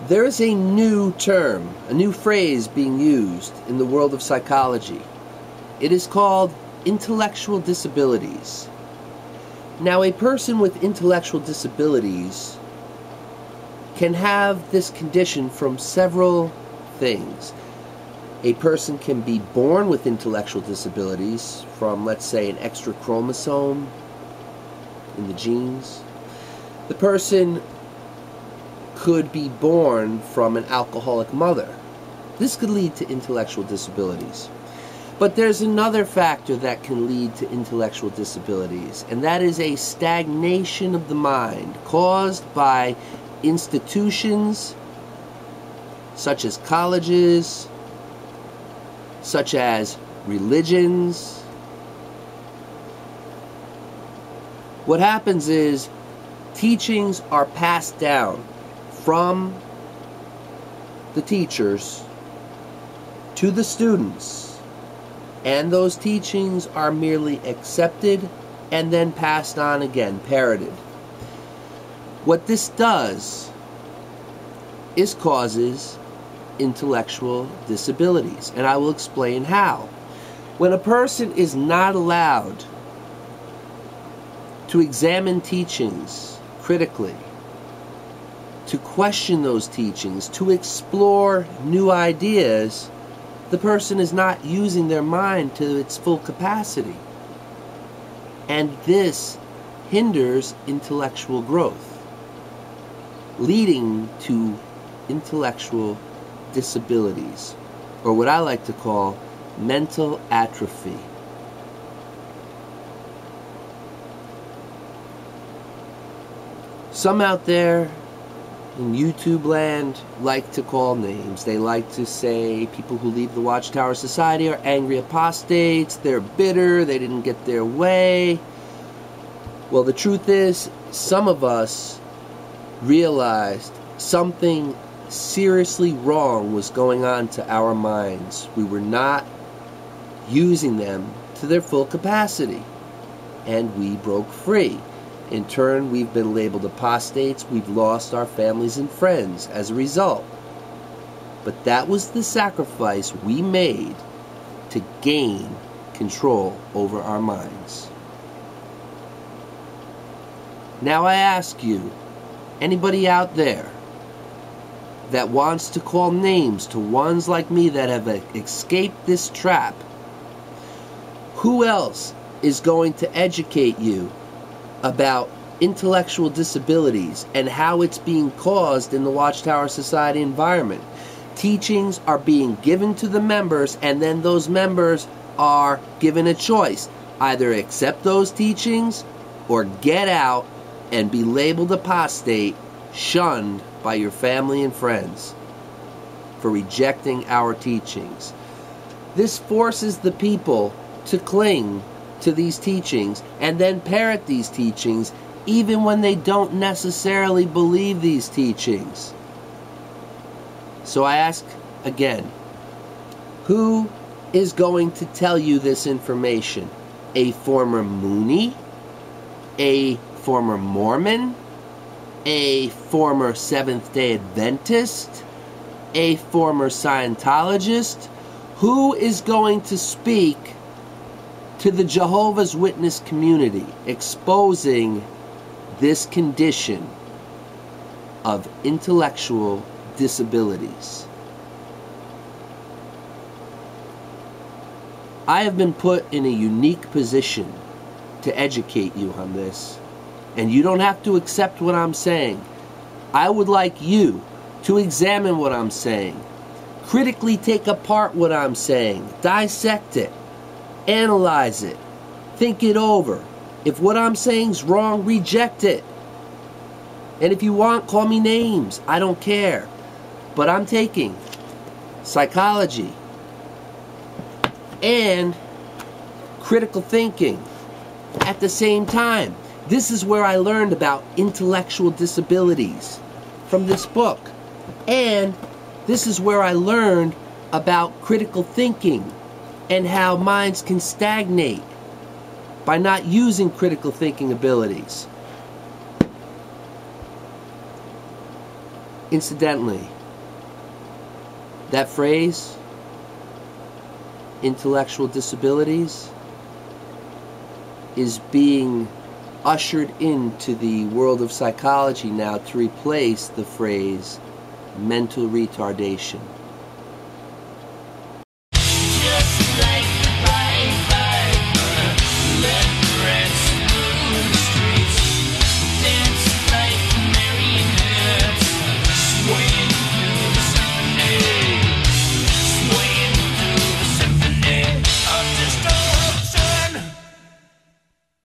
There is a new term, a new phrase being used in the world of psychology. It is called intellectual disabilities. Now, a person with intellectual disabilities can have this condition from several things. A person can be born with intellectual disabilities from, let's say, an extra chromosome in the genes. The person could be born from an alcoholic mother. This could lead to intellectual disabilities. But there's another factor that can lead to intellectual disabilities, and that is a stagnation of the mind caused by institutions such as colleges, such as religions. What happens is teachings are passed down from the teachers to the students, and those teachings are merely accepted and then passed on again, parroted. What this does is causes intellectual disabilities, and I will explain how. When a person is not allowed to examine teachings critically, to question those teachings, to explore new ideas, the person is not using their mind to its full capacity. And this hinders intellectual growth, leading to intellectual disabilities, or what I like to call mental atrophy. Some out there in YouTube land like to call names. They like to say people who leave the Watchtower Society are angry apostates, they're bitter, they didn't get their way. Well, the truth is, some of us realized something seriously wrong was going on to our minds. We were not using them to their full capacity, and we broke free. In turn, we've been labeled apostates. We've lost our families and friends as a result. But that was the sacrifice we made to gain control over our minds. Now I ask you, anybody out there that wants to call names to ones like me that have escaped this trap, who else is going to educate you about intellectual disabilities and how it's being caused in the Watchtower Society environment? Teachings are being given to the members, and then those members are given a choice. Either accept those teachings or get out and be labeled apostate, shunned by your family and friends for rejecting our teachings. This forces the people to cling to these teachings and then parrot these teachings even when they don't necessarily believe these teachings. So I ask again, who is going to tell you this information? A former Moonie? A former Mormon? A former Seventh-day Adventist? A former Scientologist? Who is going to speak to the Jehovah's Witness community, exposing this condition of intellectual disabilities? I have been put in a unique position to educate you on this, and you don't have to accept what I'm saying. I would like you to examine what I'm saying, critically take apart what I'm saying, dissect it, analyze it, think it over. If what I'm saying is wrong, reject it. And if you want, call me names. I don't care. But I'm taking psychology and critical thinking at the same time. This is where I learned about intellectual disabilities, from this book. And this is where I learned about critical thinking and how minds can stagnate by not using critical thinking abilities. Incidentally, That phrase, intellectual disabilities, is being ushered into the world of psychology now to replace the phrase mental retardation.